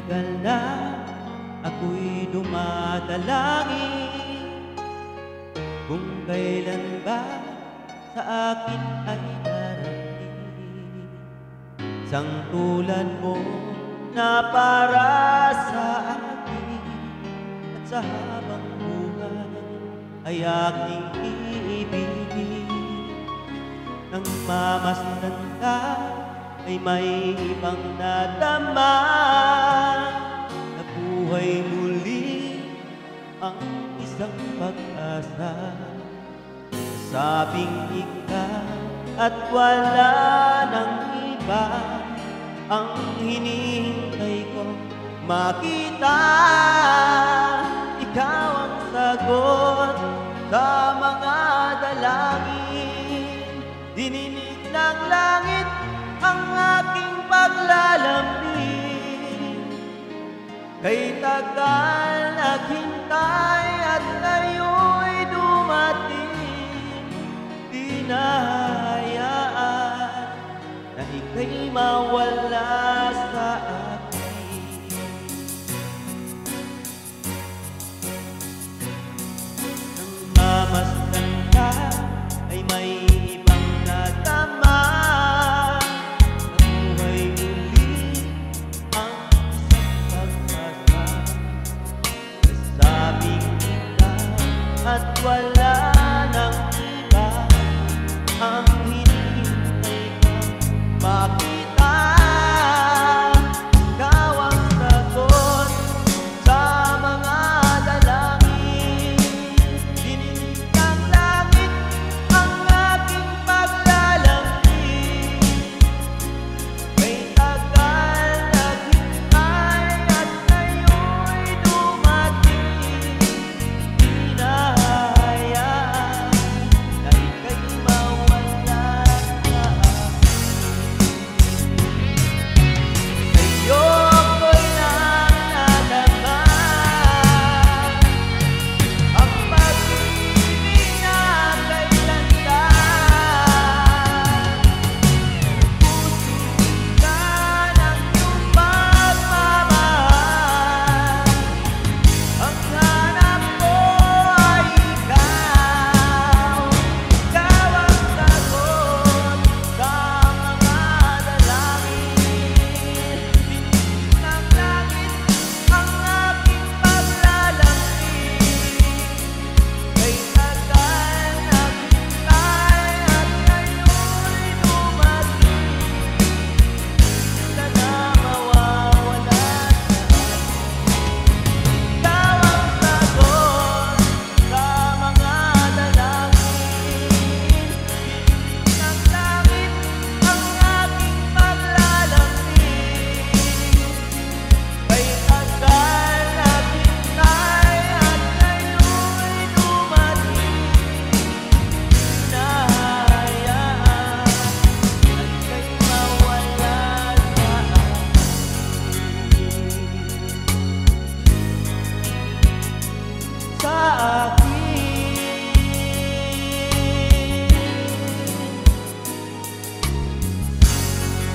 tagal na ako'y dumadalangin kung kailan ba sa akin ay darating isang tulad mo na para sa akin at sa habang buhay ay aking iibigin. Nang mamasdan ka ay may ibang nadama na buhay muli ang isang pag-asa. Sabing ikaw at wala nang iba ang hinihintay ko makita. Ikaw ang sagot sa mga dalangin, dininig ng langit ang aking paglalambing. Kay tagal naghintay at ngayon'y dumating, di nahayaan na ika'y mawala